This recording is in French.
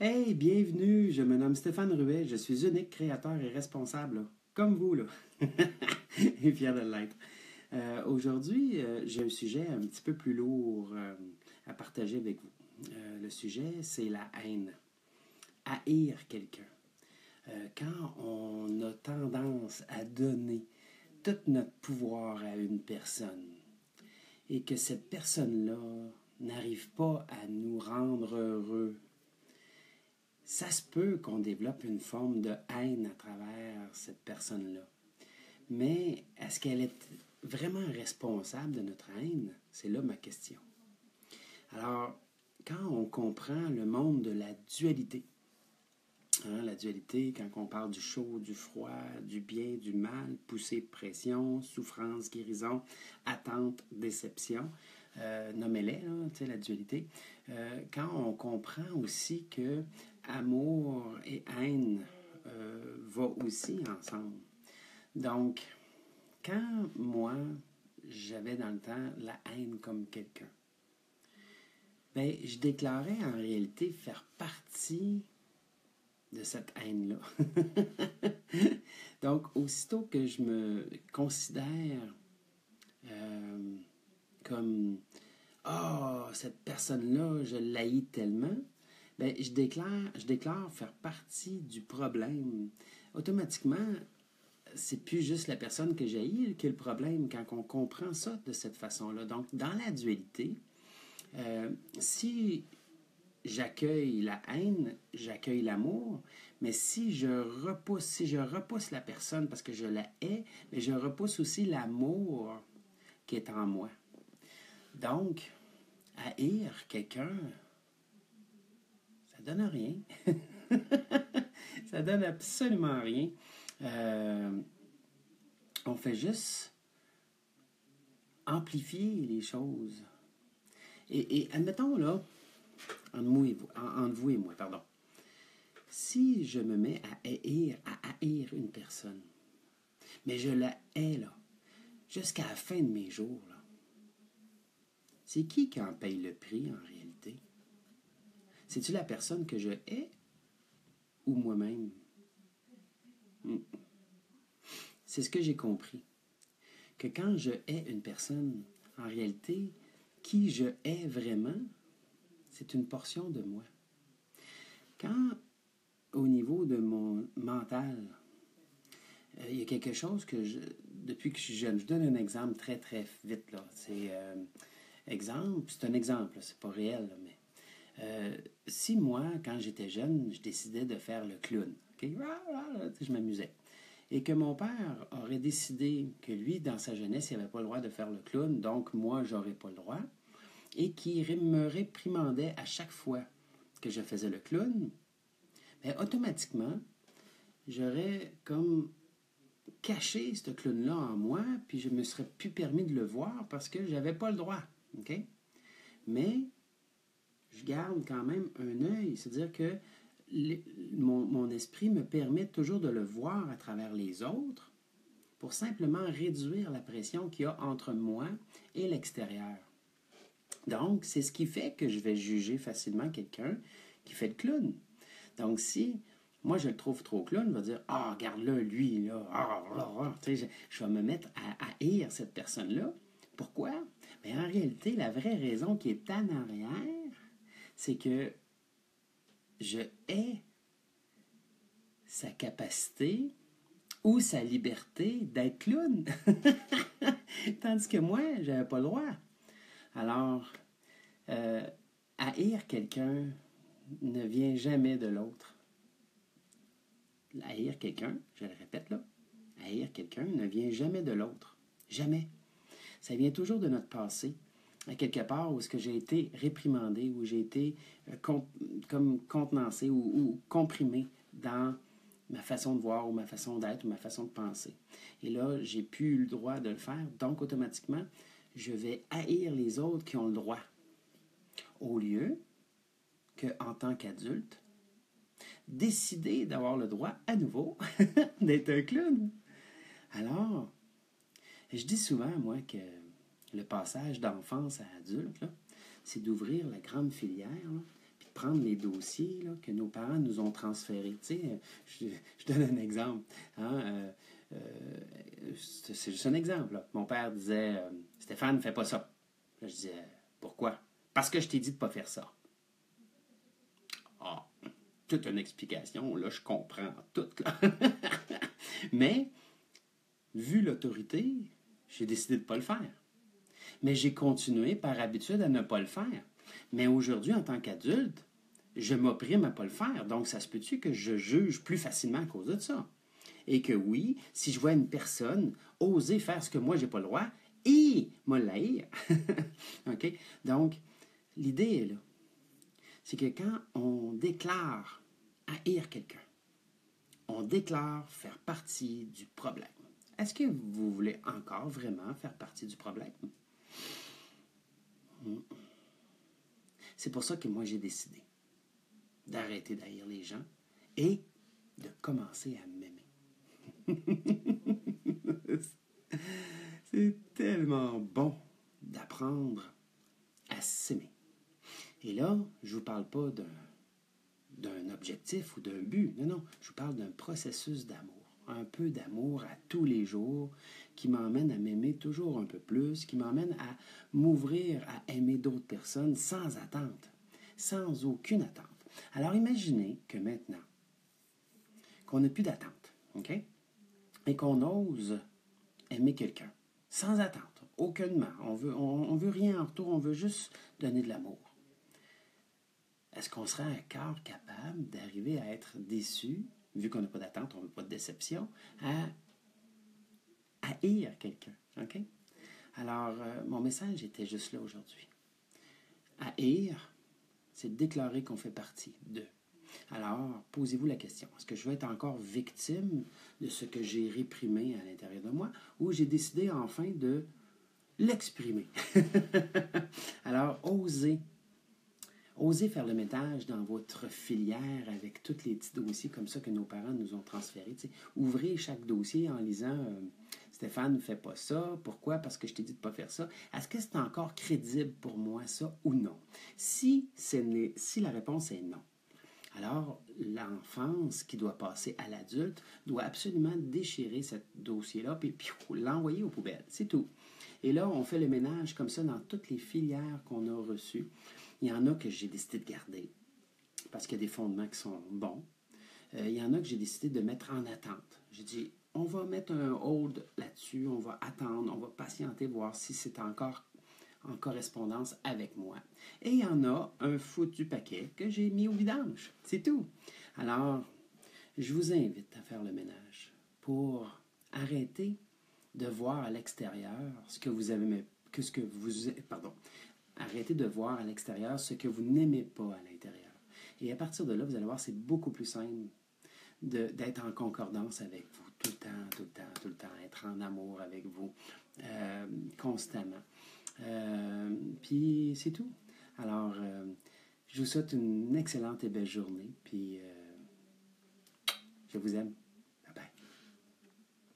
Hey, bienvenue, je me nomme Stéphane Ruet, je suis unique, créateur et responsable, là, comme vous, là, et fier de l'être. Aujourd'hui, j'ai un sujet un petit peu plus lourd à partager avec vous. Le sujet, c'est la haine. Haïr quelqu'un. Quand on a tendance à donner tout notre pouvoir à une personne et que cette personne-là n'arrive pas à nous rendre heureux, ça se peut qu'on développe une forme de haine à travers cette personne-là. Mais est-ce qu'elle est vraiment responsable de notre haine? C'est là ma question. Alors, quand on comprend le monde de la dualité, la dualité, quand on parle du chaud, du froid, du bien, du mal, poussée, pression, souffrance, guérison, attente, déception, nommez-les, la dualité. Quand on comprend aussi que amour et haine vont aussi ensemble. Donc, quand moi, j'avais dans le temps la haine comme quelqu'un, ben, je déclarais en réalité faire partie de cette haine-là. Donc, aussitôt que je me considère comme ah, oh, cette personne-là, je l'haïs tellement, ben, je déclare faire partie du problème. Automatiquement, c'est plus juste la personne que j'haïs qui est le problème quand on comprend ça de cette façon-là. Donc, dans la dualité, si j'accueille la haine, j'accueille l'amour, mais si je repousse la personne parce que je la hais, mais je repousse aussi l'amour qui est en moi. Donc, haïr quelqu'un, ça donne rien. Ça donne absolument rien. Euh, on fait juste amplifier les choses. Et admettons, là, entre vous et moi, pardon. Si je me mets à haïr une personne, mais je la hais, là, jusqu'à la fin de mes jours, là, c'est qui en paye le prix, en réalité? C'est-tu la personne que je hais ou moi-même? C'est ce que j'ai compris. Que quand je hais une personne, en réalité, qui je hais vraiment, c'est une portion de moi. Quand, au niveau de mon mental, il y a quelque chose depuis que je suis jeune, je donne un exemple très, très vite, là. C'est un exemple, là, c'est pas réel, là, mais si moi, quand j'étais jeune, je décidais de faire le clown, ok, je m'amusais, et que mon père aurait décidé que lui, dans sa jeunesse, il n'avait pas le droit de faire le clown, donc moi, j'aurais pas le droit, et qu'il me réprimandait à chaque fois que je faisais le clown, bien, automatiquement, j'aurais comme caché ce clown-là en moi, puis je me serais plus permis de le voir parce que j'avais pas le droit, ok? Mais je garde quand même un œil, c'est-à-dire que mon esprit me permet toujours de le voir à travers les autres pour simplement réduire la pression qu'il y a entre moi et l'extérieur. Donc, c'est ce qui fait que je vais juger facilement quelqu'un qui fait le clown. Donc, si moi je le trouve trop clown, je vais dire ah, regarde-le, lui, là, je vais me mettre à haïr cette personne-là. Pourquoi? Mais en réalité, la vraie raison qui est en arrière, c'est que je hais sa capacité ou sa liberté d'être clown. Tandis que moi, j'avais pas le droit. Alors, haïr quelqu'un ne vient jamais de l'autre. Haïr quelqu'un, je le répète là, haïr quelqu'un ne vient jamais de l'autre. Jamais. Ça vient toujours de notre passé. À quelque part où est-ce que j'ai été réprimandé, où j'ai été comme contenancé ou comprimé dans ma façon de voir ou ma façon d'être ou ma façon de penser. Et là, j'ai plus eu le droit de le faire, donc automatiquement, je vais haïr les autres qui ont le droit. Au lieu qu'en tant qu'adulte, décider d'avoir le droit à nouveau d'être un clown. Alors, je dis souvent, moi, que le passage d'enfance à adulte, là, c'est d'ouvrir la grande filière, là, puis de prendre les dossiers là, que nos parents nous ont transférés. Tu sais, je donne un exemple. Hein, c'est juste un exemple. Là. Mon père disait Stéphane, fais pas ça. Là, je disais pourquoi? Parce que je t'ai dit de ne pas faire ça. Ah, toute une explication, là, je comprends tout. Là. Mais, vu l'autorité, j'ai décidé de ne pas le faire. Mais j'ai continué par habitude à ne pas le faire. Mais aujourd'hui, en tant qu'adulte, je m'opprime à ne pas le faire. Donc, ça se peut-tu que je juge plus facilement à cause de ça? Et que oui, si je vois une personne oser faire ce que moi, je n'ai pas le droit, et me l'haïr. OK? Donc, l'idée est là. C'est que quand on déclare haïr quelqu'un, on déclare faire partie du problème. Est-ce que vous voulez encore vraiment faire partie du problème? C'est pour ça que moi, j'ai décidé d'arrêter d'haïr les gens et de commencer à m'aimer. C'est tellement bon d'apprendre à s'aimer. Et là, je ne vous parle pas d'un objectif ou d'un but. Non, non, je vous parle d'un processus d'amour. Un peu d'amour à tous les jours qui m'emmène à m'aimer toujours un peu plus, qui m'emmène à m'ouvrir à aimer d'autres personnes sans attente, sans aucune attente. Alors imaginez que maintenant, qu'on n'a plus d'attente, OK? Et qu'on ose aimer quelqu'un, sans attente, aucunement. On veut rien en retour, on veut juste donner de l'amour. Est-ce qu'on serait encore capable d'arriver à être déçu, vu qu'on n'a pas d'attente, on ne veut pas de déception, à haïr quelqu'un? OK? Alors, mon message était juste là aujourd'hui. Haïr, c'est déclarer qu'on fait partie d'eux. Alors, posez-vous la question. Est-ce que je vais être encore victime de ce que j'ai réprimé à l'intérieur de moi ou j'ai décidé enfin de l'exprimer? Alors, osez faire le ménage dans votre filière avec tous les petits dossiers comme ça que nos parents nous ont transférés. T'sais. Ouvrez chaque dossier en lisant Stéphane, ne fais pas ça. Pourquoi? Parce que je t'ai dit de ne pas faire ça. Est-ce que c'est encore crédible pour moi, ça, ou non? Si la réponse est non, alors l'enfance qui doit passer à l'adulte doit absolument déchirer ce dossier-là puis l'envoyer aux poubelles. C'est tout. Et là, on fait le ménage comme ça dans toutes les filières qu'on a reçues. Il y en a que j'ai décidé de garder parce qu'il y a des fondements qui sont bons. Il y en a que j'ai décidé de mettre en attente. J'ai dit, on va mettre un hold là-dessus, on va attendre, on va patienter, voir si c'est encore en correspondance avec moi. Et il y en a un foutu paquet que j'ai mis au vidange. C'est tout. Alors, je vous invite à faire le ménage pour arrêter de voir à l'extérieur ce que vous avez, arrêtez de voir à l'extérieur ce que vous n'aimez pas à l'intérieur. Et à partir de là, vous allez voir, c'est beaucoup plus simple d'être en concordance avec vous tout le temps, tout le temps, tout le temps, être en amour avec vous constamment. Puis c'est tout. Alors, je vous souhaite une excellente et belle journée, puis je vous aime.